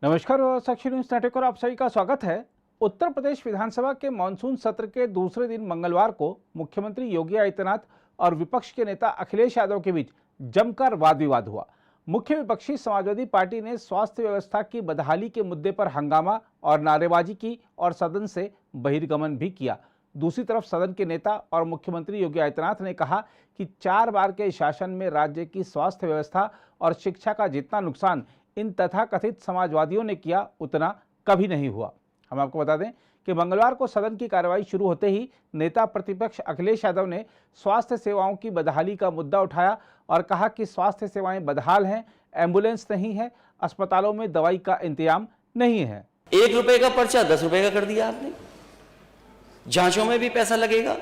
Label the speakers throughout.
Speaker 1: नमस्कार, साक्षी news network और आप सभी का स्वागत है। उत्तर प्रदेश विधानसभा के मानसून सत्र के दूसरे दिन मंगलवार को मुख्यमंत्री योगी आदित्यनाथ और विपक्ष के नेता अखिलेश यादव के बीच जमकर वाद विवाद हुआ। मुख्य विपक्षी समाजवादी पार्टी ने स्वास्थ्य व्यवस्था की बदहाली के मुद्दे पर हंगामा और नारेबाजी की और सदन से बहिर्गमन भी किया। दूसरी तरफ सदन के नेता और मुख्यमंत्री योगी आदित्यनाथ ने कहा कि 4 बार के शासन में राज्य की स्वास्थ्य व्यवस्था और शिक्षा का जितना नुकसान इन तथाकथित समाजवादियों ने किया उतना कभी नहीं हुआ। हम आपको बता दें कि मंगलवार को सदन की कार्रवाई शुरू होते ही नेता प्रतिपक्ष अखिलेश यादव ने स्वास्थ्य सेवाओं की बदहाली का मुद्दा उठाया और कहा कि स्वास्थ्य सेवाएं बदहाल हैं, एम्बुलेंस नहीं है, अस्पतालों में दवाई का इंतजाम नहीं है।
Speaker 2: 1 रुपए का पर्चा 10 रुपए का कर दिया आपने। जांचों में भी पैसा लगेगा।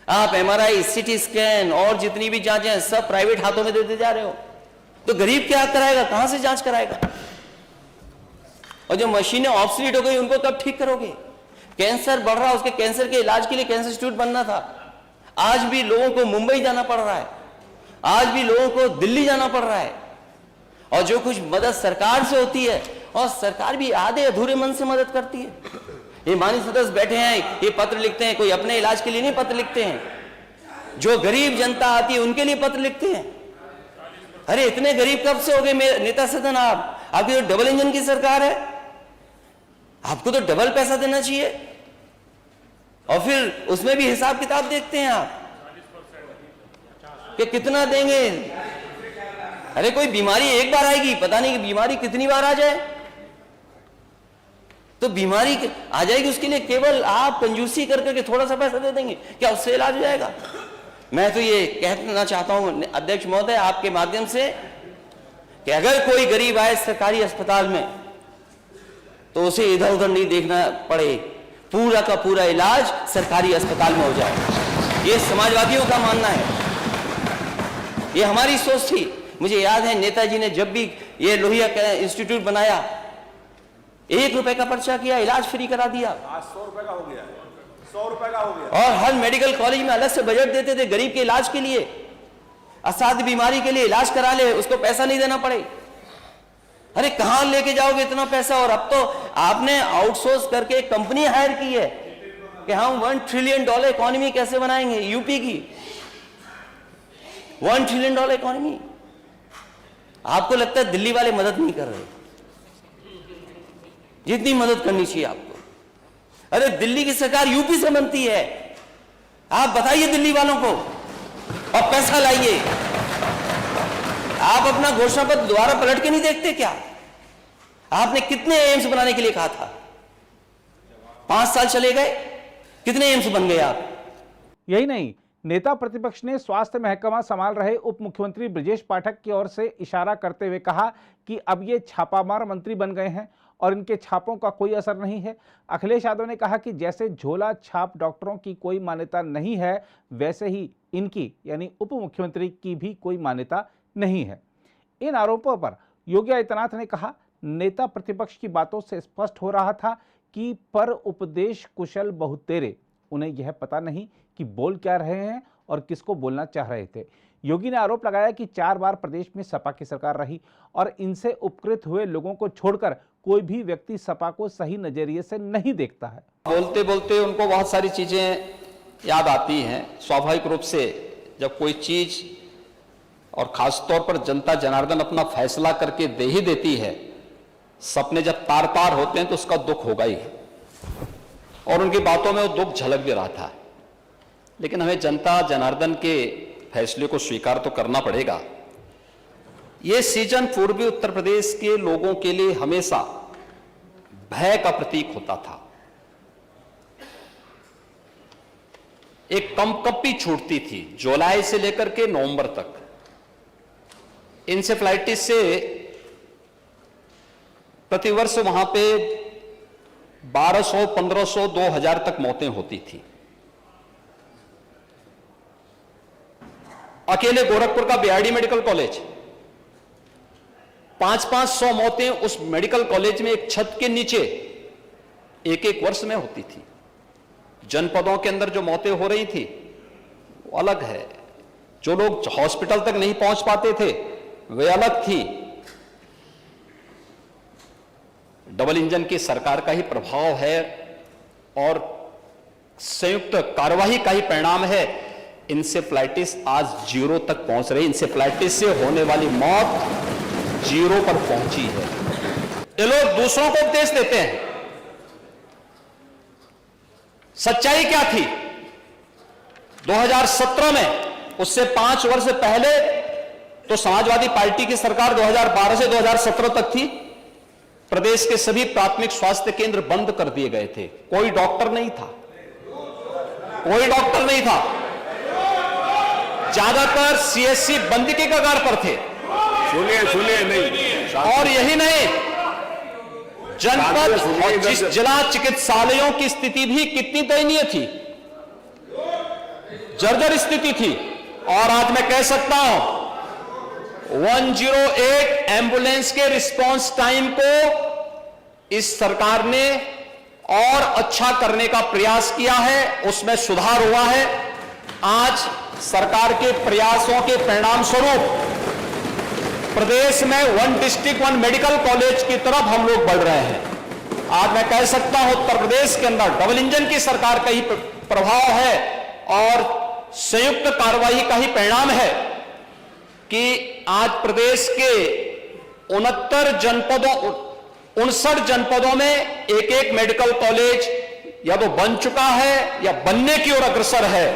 Speaker 2: आप MRI, CT स्कैन और जितनी भी जांचें हैं सब प्राइवेट हाथों में देते जा रहे हो, तो गरीब क्या कराएगा, कहां से जांच कराएगा? और जो मशीनें ऑब्सोलीट हो गई उनको कब ठीक करोगे? कैंसर बढ़ रहा है, उसके कैंसर के इलाज के लिए कैंसर इंस्टीट्यूट बनना था। आज भी लोगों को मुंबई जाना पड़ रहा है, आज भी लोगों को दिल्ली जाना पड़ रहा है। और जो कुछ मदद सरकार से होती है, और सरकार भी आधे अधूरे मन से मदद करती है। ये माननीय सदस्य बैठे हैं, ये पत्र लिखते हैं, कोई अपने इलाज के लिए नहीं पत्र लिखते हैं, जो गरीब जनता आती है उनके लिए पत्र लिखते हैं। अरे इतने गरीब कब से हो गए नेता सदन? आपकी तो डबल इंजन की सरकार है, आपको तो डबल पैसा देना चाहिए, और फिर उसमें भी हिसाब किताब देखते हैं आप कि कितना देंगे। अरे कोई बीमारी एक बार आएगी, पता नहीं कि बीमारी कितनी बार आ जाए, तो बीमारी आ जाएगी उसके लिए केवल आप कंजूसी करके थोड़ा सा पैसा दे देंगे, क्या उससे इलाज हो जाएगा? मैं तो ये कहना चाहता हूं अध्यक्ष महोदय आपके माध्यम से कि अगर कोई गरीब आए सरकारी अस्पताल में तो उसे इधर उधर नहीं देखना पड़े, पूरा का पूरा इलाज सरकारी अस्पताल में हो जाए। ये समाजवादियों का मानना है, ये हमारी सोच थी। मुझे याद है नेताजी ने जब भी ये लोहिया इंस्टीट्यूट बनाया, 1 रुपए का पर्चा किया, इलाज फ्री करा दिया।
Speaker 3: आज 100 रुपए का हो गया, 100 रुपए का हो गया।
Speaker 2: और हर मेडिकल कॉलेज में अलग से बजट देते थे गरीब के इलाज के लिए, असाध्य बीमारी के लिए इलाज करा ले, उसको पैसा नहीं देना पड़े। अरे कहां लेके जाओगे इतना पैसा? और अब तो आपने आउटसोर्स करके कंपनी हायर की है कि हम $1 ट्रिलियन इकोनॉमी कैसे बनाएंगे। यूपी की $1 ट्रिलियन इकोनॉमी। आपको लगता है दिल्ली वाले मदद नहीं कर रहे जितनी मदद करनी चाहिए आपको? अरे दिल्ली की सरकार यूपी से बनती है, आप बताइए दिल्ली वालों को और पैसा लाइए। आप अपना घोषणा पत्र दोबारा पलट के नहीं देखते क्या? आपने कितने एम्स बनाने के लिए कहा था? 5 साल चले गए, कितने एम्स बन गए आप?
Speaker 1: यही नहीं, नेता प्रतिपक्ष ने स्वास्थ्य महकमा संभाल रहे उप मुख्यमंत्री ब्रजेश पाठक की ओर से इशारा करते हुए कहा कि अब ये छापामार मंत्री बन गए हैं और इनके छापों का कोई असर नहीं है। अखिलेश यादव ने कहा कि जैसे झोला छाप डॉक्टरों की कोई मान्यता नहीं है, वैसे ही इनकी यानी उप मुख्यमंत्री की भी कोई मान्यता नहीं है। इन आरोपों पर योगी आदित्यनाथ ने कहा, नेता प्रतिपक्ष की बातों से स्पष्ट हो रहा था कि पर उपदेश कुशल बहुतेरे, उन्हें यह पता नहीं कि बोल क्या रहे हैं और किसको बोलना चाह रहे थे। योगी ने आरोप लगाया कि 4 बार प्रदेश में सपा की सरकार रही और इनसे उपकृत हुए लोगों को छोड़कर कोई भी व्यक्ति सपा को सही नजरिए से नहीं देखता है।
Speaker 4: बोलते बोलते उनको बहुत सारी चीजें याद आती हैं। स्वाभाविक रूप से जब कोई चीज और खासतौर पर जनता जनार्दन अपना फैसला करके दे ही देती है, सपने जब तार तार होते हैं तो उसका दुख होगा ही, और उनकी बातों में वो दुख झलक भी रहा था। लेकिन हमें जनता जनार्दन के फैसले को स्वीकार तो करना पड़ेगा। यह सीजन पूर्वी उत्तर प्रदेश के लोगों के लिए हमेशा भय का प्रतीक होता था। एक कंपकपी छूटती थी जुलाई से लेकर के नवंबर तक। इंसेफ्लाइटिस से प्रतिवर्ष वहां पे 1200, 1500, 2000 तक मौतें होती थी। अकेले गोरखपुर का बीआरडी मेडिकल कॉलेज 500-500 मौतें उस मेडिकल कॉलेज में एक छत के नीचे एक वर्ष में होती थी। जनपदों के अंदर जो मौतें हो रही थी वो अलग है। जो लोग हॉस्पिटल तक नहीं पहुंच पाते थे वे अलग थी। डबल इंजन की सरकार का ही प्रभाव है और संयुक्त कार्यवाही का ही परिणाम है। इंसेफ्लाइटिस आज 0 तक पहुंच रही। इंसेफ्लाइटिस से होने वाली मौत 0 पर पहुंची है। ये लोग दूसरों को उपदेश देते हैं। सच्चाई क्या थी 2017 में? उससे 5 वर्ष पहले तो समाजवादी पार्टी की सरकार 2012 से 2017 तक थी। प्रदेश के सभी प्राथमिक स्वास्थ्य केंद्र बंद कर दिए गए थे। कोई डॉक्टर नहीं था, कोई डॉक्टर नहीं था। ज्यादातर सीएससी बंद के कगार पर थे।
Speaker 3: सुनिए नहीं।
Speaker 4: और यही नहीं, जनपद और जिस जिला चिकित्सालयों की स्थिति भी कितनी दयनीय थी, जर्जर स्थिति थी। और आज मैं कह सकता हूं 108 एम्बुलेंस के रिस्पांस टाइम को इस सरकार ने और अच्छा करने का प्रयास किया है, उसमें सुधार हुआ है। आज सरकार के प्रयासों के परिणाम स्वरूप प्रदेश में 1 डिस्ट्रिक्ट 1 मेडिकल कॉलेज की तरफ हम लोग बढ़ रहे हैं। आज मैं कह सकता हूं उत्तर प्रदेश के अंदर डबल इंजन की सरकार का ही प्रभाव है और संयुक्त कार्रवाई का ही परिणाम है कि आज प्रदेश के 59 जनपदों में एक मेडिकल कॉलेज या तो बन चुका है या बनने की ओर अग्रसर है।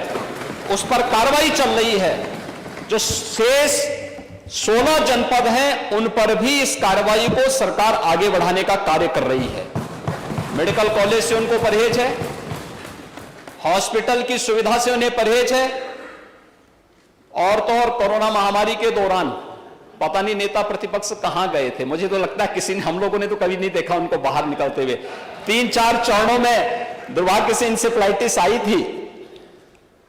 Speaker 4: उस पर कार्रवाई चल रही है। जो शेष 16 जनपद हैं उन पर भी इस कार्रवाई को सरकार आगे बढ़ाने का कार्य कर रही है। मेडिकल कॉलेज से उनको परहेज है, हॉस्पिटल की सुविधा से उन्हें परहेज है। और तो और कोरोना महामारी के दौरान पता नहीं नेता प्रतिपक्ष कहां गए थे। मुझे तो लगता है किसी ने, हम लोगों ने तो कभी नहीं देखा उनको बाहर निकलते हुए। 3-4 चरणों में दुर्भाग्य से इंसेफ्लाइटिस आई थी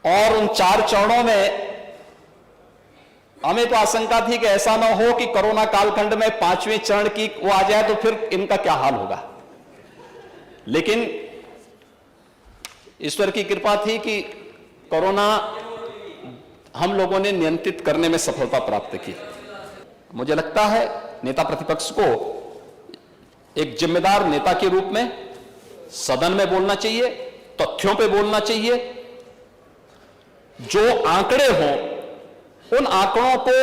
Speaker 4: और उन 4 चरणों में हमें तो आशंका थी कि ऐसा ना हो कि कोरोना कालखंड में 5वें चरण की वो आ जाए तो फिर इनका क्या हाल होगा। लेकिन ईश्वर की कृपा थी कि कोरोना हम लोगों ने नियंत्रित करने में सफलता प्राप्त की। मुझे लगता है नेता प्रतिपक्ष को एक जिम्मेदार नेता के रूप में सदन में बोलना चाहिए, तथ्यों पे बोलना चाहिए। जो आंकड़े हों उन आंकड़ों को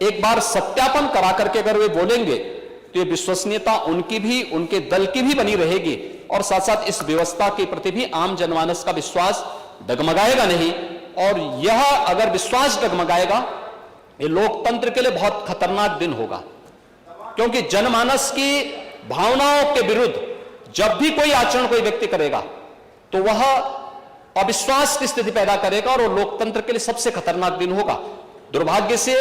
Speaker 4: एक बार सत्यापन करा करके अगर वे बोलेंगे तो ये विश्वसनीयता उनकी भी, उनके दल की भी बनी रहेगी और साथ साथ इस व्यवस्था के प्रति भी आम जनमानस का विश्वास डगमगाएगा नहीं। और यह अगर विश्वास डगमगाएगा ये लोकतंत्र के लिए बहुत खतरनाक दिन होगा, क्योंकि जनमानस की भावनाओं के विरुद्ध जब भी कोई आचरण कोई व्यक्ति करेगा तो वह अविश्वास की स्थिति पैदा करेगा और वो लोकतंत्र के लिए सबसे खतरनाक दिन होगा। दुर्भाग्य से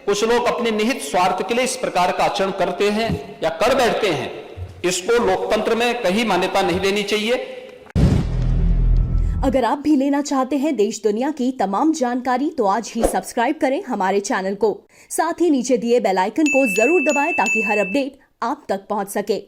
Speaker 4: कुछ लोग अपने निहित स्वार्थ के लिए इस प्रकार का आचरण करते हैं या कर बैठते हैं। इसको लोकतंत्र में कहीं मान्यता नहीं देनी चाहिए।
Speaker 5: अगर आप भी लेना चाहते हैं देश दुनिया की तमाम जानकारी तो आज ही सब्सक्राइब करें हमारे चैनल को। साथ ही नीचे दिए बेल आइकन को जरूर दबाएं ताकि हर अपडेट आप तक पहुंच सके।